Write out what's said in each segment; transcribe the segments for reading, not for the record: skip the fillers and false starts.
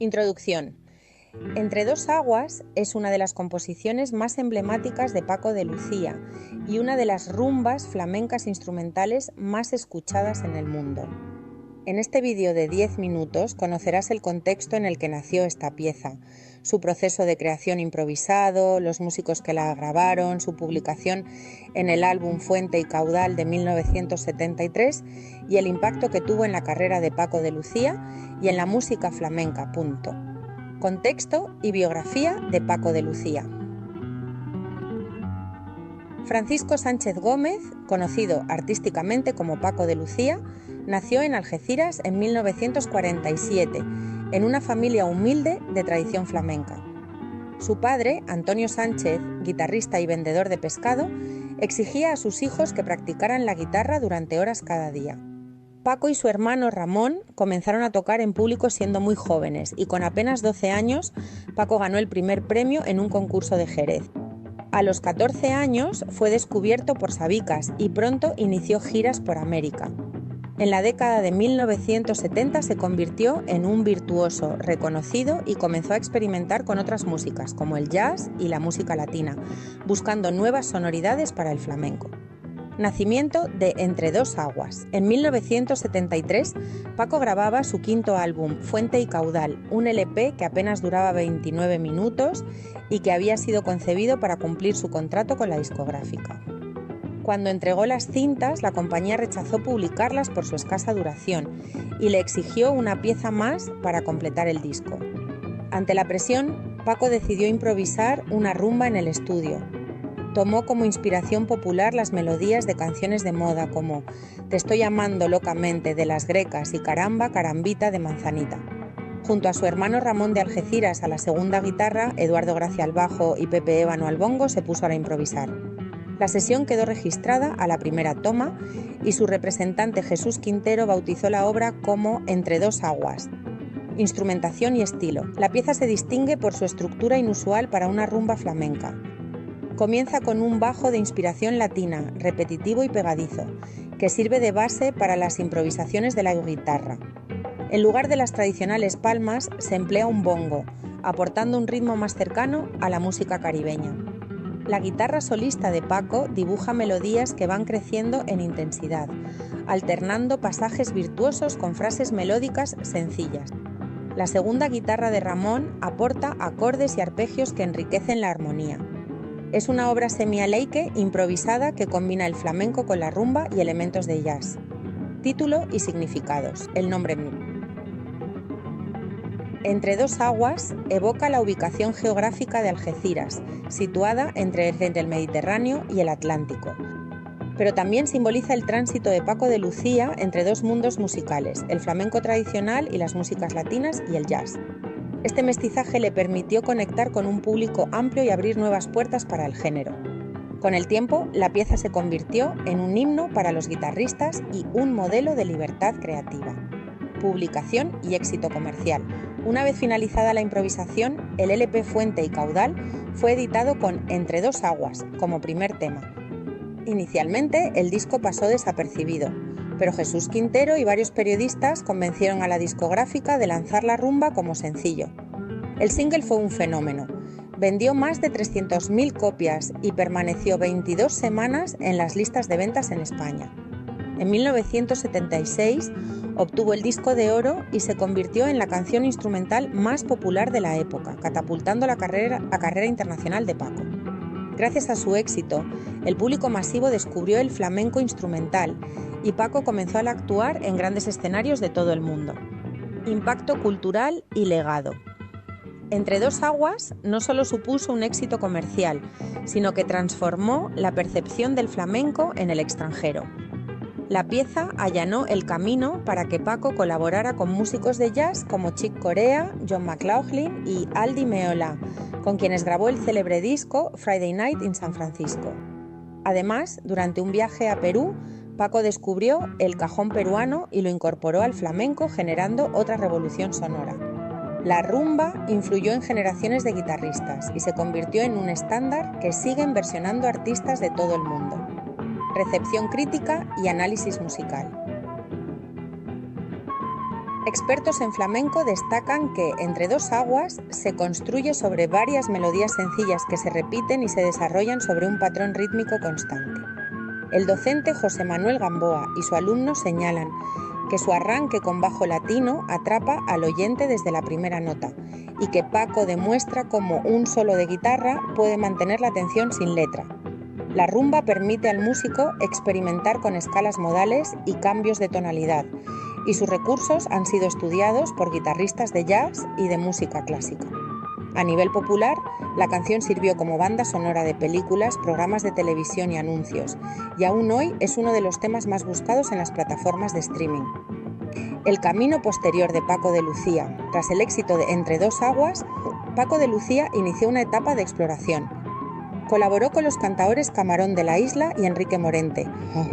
Introducción. Entre dos aguas es una de las composiciones más emblemáticas de Paco de Lucía y una de las rumbas flamencas instrumentales más escuchadas en el mundo. En este vídeo de 10 minutos conocerás el contexto en el que nació esta pieza, su proceso de creación improvisado, los músicos que la grabaron, su publicación en el álbum Fuente y Caudal de 1973 y el impacto que tuvo en la carrera de Paco de Lucía y en la música flamenca. Contexto y biografía de Paco de Lucía. Francisco Sánchez Gómez, conocido artísticamente como Paco de Lucía, nació en Algeciras en 1947, en una familia humilde de tradición flamenca. Su padre, Antonio Sánchez, guitarrista y vendedor de pescado, exigía a sus hijos que practicaran la guitarra durante horas cada día. Paco y su hermano Ramón comenzaron a tocar en público siendo muy jóvenes y con apenas 12 años Paco ganó el primer premio en un concurso de Jerez. A los 14 años fue descubierto por Sabicas y pronto inició giras por América. En la década de 1970 se convirtió en un virtuoso reconocido y comenzó a experimentar con otras músicas como el jazz y la música latina, buscando nuevas sonoridades para el flamenco. Nacimiento de Entre dos aguas. En 1973, Paco grababa su quinto álbum, Fuente y Caudal, un LP que apenas duraba 29 minutos y que había sido concebido para cumplir su contrato con la discográfica. Cuando entregó las cintas, la compañía rechazó publicarlas por su escasa duración y le exigió una pieza más para completar el disco. Ante la presión, Paco decidió improvisar una rumba en el estudio. Tomó como inspiración popular las melodías de canciones de moda como Te estoy amando locamente de Las Grecas y Caramba, Carambita de Manzanita. Junto a su hermano Ramón de Algeciras a la segunda guitarra, Eduardo Gracia al bajo y Pepe Ébano al bongo se puso a improvisar. La sesión quedó registrada a la primera toma y su representante Jesús Quintero bautizó la obra como Entre dos aguas. Instrumentación y estilo. La pieza se distingue por su estructura inusual para una rumba flamenca. Comienza con un bajo de inspiración latina, repetitivo y pegadizo, que sirve de base para las improvisaciones de la guitarra. En lugar de las tradicionales palmas, se emplea un bongo, aportando un ritmo más cercano a la música caribeña. La guitarra solista de Paco dibuja melodías que van creciendo en intensidad, alternando pasajes virtuosos con frases melódicas sencillas. La segunda guitarra de Ramón aporta acordes y arpegios que enriquecen la armonía. Es una obra semi-aleique improvisada que combina el flamenco con la rumba y elementos de jazz. Título y significados. El nombre mismo. Entre dos aguas evoca la ubicación geográfica de Algeciras, situada entre el Mediterráneo y el Atlántico. Pero también simboliza el tránsito de Paco de Lucía entre dos mundos musicales, el flamenco tradicional y las músicas latinas y el jazz. Este mestizaje le permitió conectar con un público amplio y abrir nuevas puertas para el género. Con el tiempo, la pieza se convirtió en un himno para los guitarristas y un modelo de libertad creativa. Publicación y éxito comercial. Una vez finalizada la improvisación, el LP Fuente y Caudal fue editado con Entre dos aguas como primer tema. Inicialmente, el disco pasó desapercibido, pero Jesús Quintero y varios periodistas convencieron a la discográfica de lanzar la rumba como sencillo. El single fue un fenómeno. Vendió más de 300.000 copias y permaneció 22 semanas en las listas de ventas en España. En 1976 obtuvo el disco de oro y se convirtió en la canción instrumental más popular de la época, catapultando la carrera internacional de Paco. Gracias a su éxito, el público masivo descubrió el flamenco instrumental y Paco comenzó a actuar en grandes escenarios de todo el mundo. Impacto cultural y legado. Entre dos aguas no solo supuso un éxito comercial, sino que transformó la percepción del flamenco en el extranjero. La pieza allanó el camino para que Paco colaborara con músicos de jazz como Chick Corea, John McLaughlin y Al Di Meola, con quienes grabó el célebre disco Friday Night in San Francisco. Además, durante un viaje a Perú, Paco descubrió el cajón peruano y lo incorporó al flamenco, generando otra revolución sonora. La rumba influyó en generaciones de guitarristas y se convirtió en un estándar que siguen versionando artistas de todo el mundo. Recepción crítica y análisis musical. Expertos en flamenco destacan que Entre dos aguas se construye sobre varias melodías sencillas que se repiten y se desarrollan sobre un patrón rítmico constante. El docente José Manuel Gamboa y su alumno señalan que su arranque con bajo latino atrapa al oyente desde la primera nota y que Paco demuestra cómo un solo de guitarra puede mantener la atención sin letra. La rumba permite al músico experimentar con escalas modales y cambios de tonalidad, y sus recursos han sido estudiados por guitarristas de jazz y de música clásica. A nivel popular, la canción sirvió como banda sonora de películas, programas de televisión y anuncios, y aún hoy es uno de los temas más buscados en las plataformas de streaming. El camino posterior de Paco de Lucía. Tras el éxito de Entre dos aguas, Paco de Lucía inició una etapa de exploración. Colaboró con los cantaores Camarón de la Isla y Enrique Morente.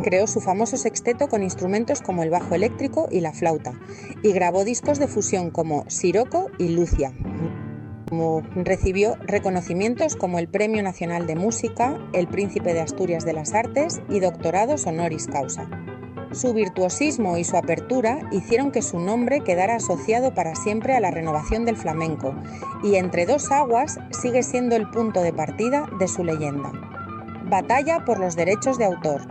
Creó su famoso sexteto con instrumentos como el bajo eléctrico y la flauta, y grabó discos de fusión como Siroco y Lucia. Recibió reconocimientos como el Premio Nacional de Música, el Príncipe de Asturias de las Artes y doctorados honoris causa. Su virtuosismo y su apertura hicieron que su nombre quedara asociado para siempre a la renovación del flamenco, y Entre dos aguas sigue siendo el punto de partida de su leyenda. Batalla por los derechos de autor.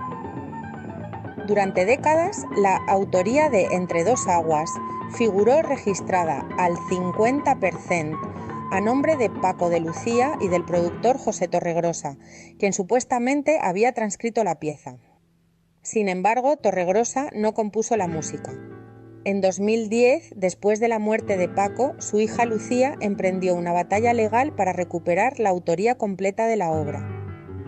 Durante décadas, la autoría de Entre dos aguas figuró registrada al 50% a nombre de Paco de Lucía y del productor José Torregrosa, quien supuestamente había transcrito la pieza. Sin embargo, Torregrosa no compuso la música. En 2010, después de la muerte de Paco, su hija Lucía emprendió una batalla legal para recuperar la autoría completa de la obra.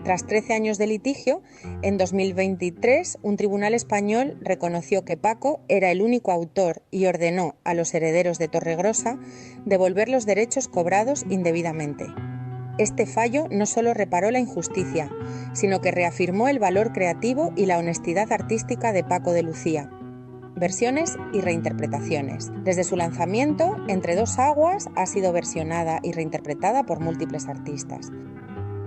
Tras 13 años de litigio, en 2023 un tribunal español reconoció que Paco era el único autor y ordenó a los herederos de Torregrosa devolver los derechos cobrados indebidamente. Este fallo no solo reparó la injusticia, sino que reafirmó el valor creativo y la honestidad artística de Paco de Lucía. Versiones y reinterpretaciones. Desde su lanzamiento, Entre dos aguas ha sido versionada y reinterpretada por múltiples artistas.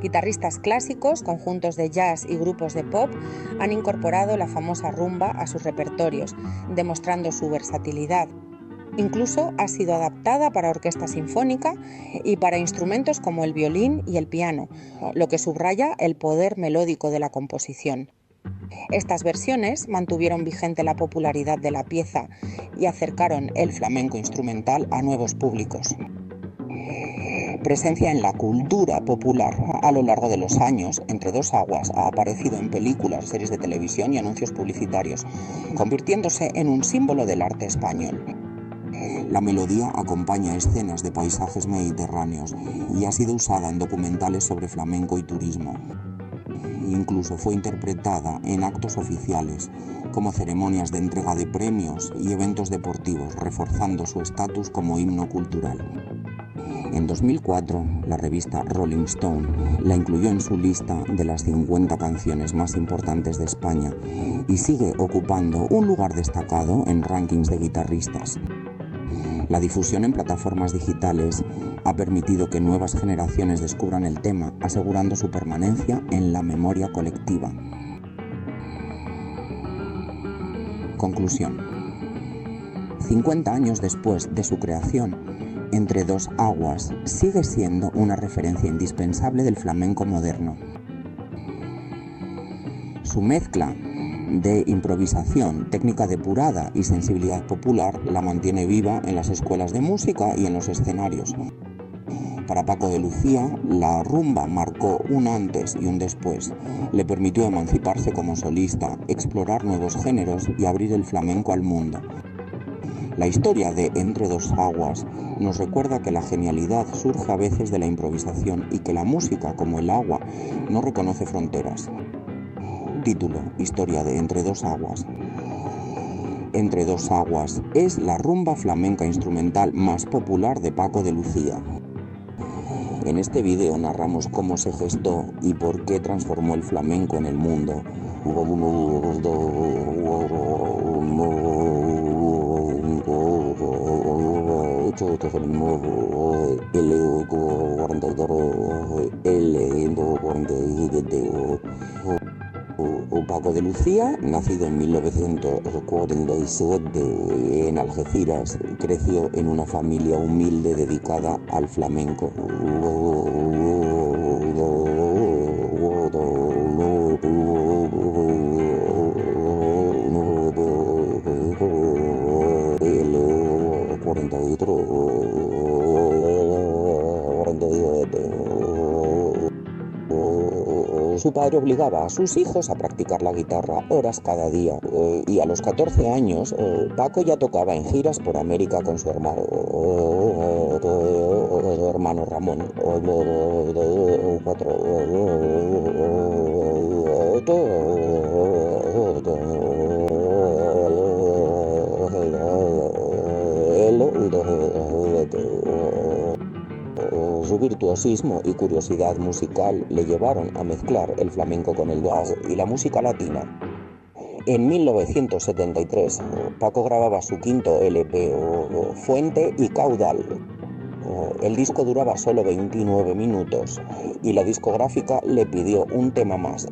Guitarristas clásicos, conjuntos de jazz y grupos de pop han incorporado la famosa rumba a sus repertorios, demostrando su versatilidad. Incluso ha sido adaptada para orquesta sinfónica y para instrumentos como el violín y el piano, lo que subraya el poder melódico de la composición. Estas versiones mantuvieron vigente la popularidad de la pieza y acercaron el flamenco instrumental a nuevos públicos. Presencia en la cultura popular. A lo largo de los años, Entre dos aguas ha aparecido en películas, series de televisión y anuncios publicitarios, convirtiéndose en un símbolo del arte español. La melodía acompaña escenas de paisajes mediterráneos y ha sido usada en documentales sobre flamenco y turismo. Incluso fue interpretada en actos oficiales, como ceremonias de entrega de premios y eventos deportivos, reforzando su estatus como himno cultural. En 2004, la revista Rolling Stone la incluyó en su lista de las 50 canciones más importantes de España y sigue ocupando un lugar destacado en rankings de guitarristas. La difusión en plataformas digitales ha permitido que nuevas generaciones descubran el tema, asegurando su permanencia en la memoria colectiva. Conclusión. 50 años después de su creación, Entre dos aguas sigue siendo una referencia indispensable del flamenco moderno. Su mezcla de improvisación, técnica depurada y sensibilidad popular la mantiene viva en las escuelas de música y en los escenarios. Para Paco de Lucía, la rumba marcó un antes y un después. Le permitió emanciparse como solista, explorar nuevos géneros y abrir el flamenco al mundo. La historia de Entre dos aguas nos recuerda que la genialidad surge a veces de la improvisación y que la música, como el agua, no reconoce fronteras. Título: Historia de Entre dos aguas. Entre dos aguas es la rumba flamenca instrumental más popular de Paco de Lucía. En este video narramos cómo se gestó y por qué transformó el flamenco en el mundo. Paco de Lucía, nacido en 1947 en Algeciras, creció en una familia humilde dedicada al flamenco. Su padre obligaba a sus hijos a practicar la guitarra horas cada día y a los 14 años Paco ya tocaba en giras por América con su hermano Ramón. Su virtuosismo y curiosidad musical le llevaron a mezclar el flamenco con el jazz y la música latina. En 1973, Paco grababa su quinto LP, Fuente y Caudal. El disco duraba solo 29 minutos y la discográfica le pidió un tema más.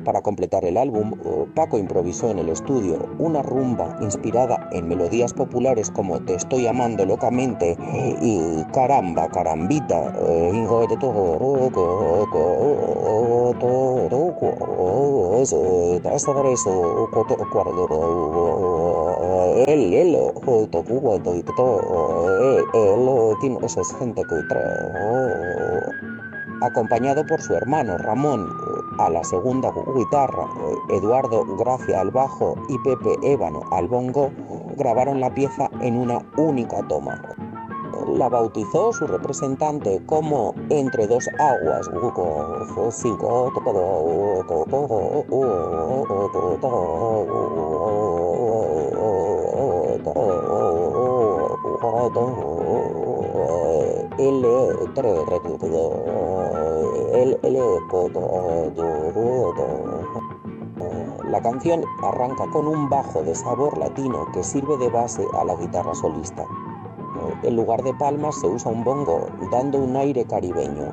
Para completar el álbum, Paco improvisó en el estudio una rumba inspirada en melodías populares como Te estoy amando locamente y Caramba, carambita. Acompañado por su hermano Ramón a la segunda guitarra, Eduardo Gracia al bajo y Pepe Ébano al bongo, grabaron la pieza en una única toma. La bautizó su representante como Entre dos aguas. La canción arranca con un bajo de sabor latino que sirve de base a la guitarra solista. En lugar de palmas se usa un bongo, dando un aire caribeño.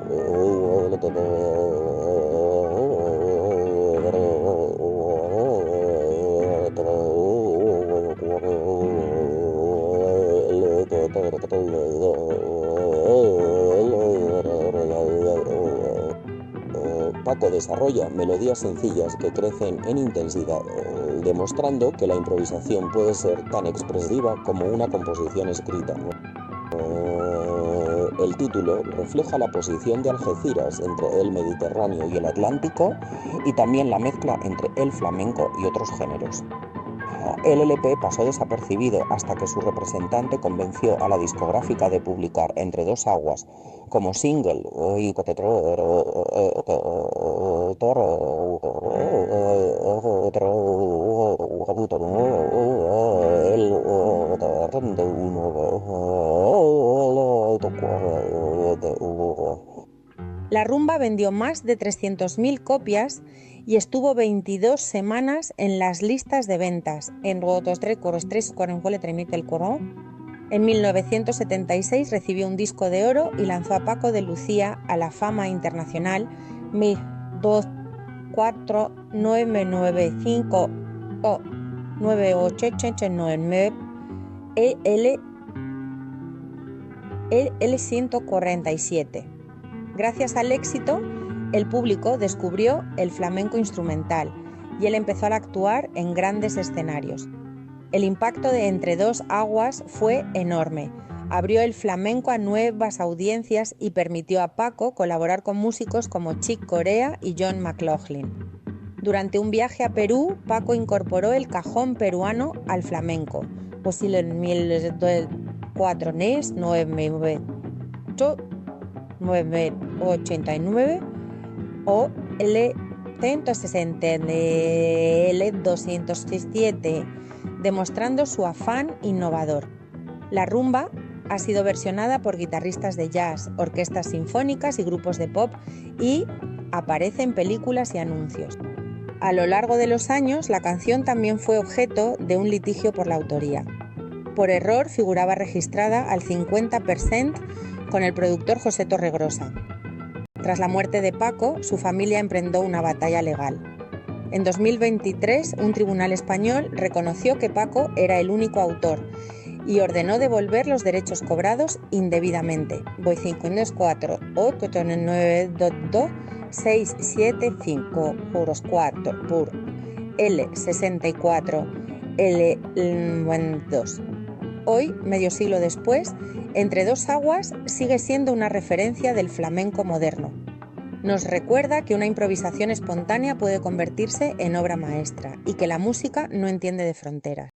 Paco desarrolla melodías sencillas que crecen en intensidad, demostrando que la improvisación puede ser tan expresiva como una composición escrita. El título refleja la posición de Algeciras entre el Mediterráneo y el Atlántico y también la mezcla entre el flamenco y otros géneros. El LP pasó desapercibido hasta que su representante convenció a la discográfica de publicar Entre dos aguas como single. La rumba vendió más de 300.000 copias y estuvo 22 semanas en las listas de ventas. En 1976 recibió un disco de oro y lanzó a Paco de Lucía a la fama internacional. 249959899 L147. Gracias al éxito, el público descubrió el flamenco instrumental y él empezó a actuar en grandes escenarios. El impacto de Entre dos aguas fue enorme. Abrió el flamenco a nuevas audiencias y permitió a Paco colaborar con músicos como Chick Corea y John McLaughlin. Durante un viaje a Perú, Paco incorporó el cajón peruano al flamenco. Posiblemente 989 o L160 L207, demostrando su afán innovador. La rumba ha sido versionada por guitarristas de jazz, orquestas sinfónicas y grupos de pop y aparece en películas y anuncios. A lo largo de los años, la canción también fue objeto de un litigio por la autoría. Por error figuraba registrada al 50% con el productor José Torregrosa. Tras la muerte de Paco, su familia emprendió una batalla legal. En 2023, un tribunal español reconoció que Paco era el único autor y ordenó devolver los derechos cobrados indebidamente. Voy 524 89922 675 juros 4 por L64 L2. Hoy, medio siglo después, Entre dos aguas sigue siendo una referencia del flamenco moderno. Nos recuerda que una improvisación espontánea puede convertirse en obra maestra y que la música no entiende de fronteras.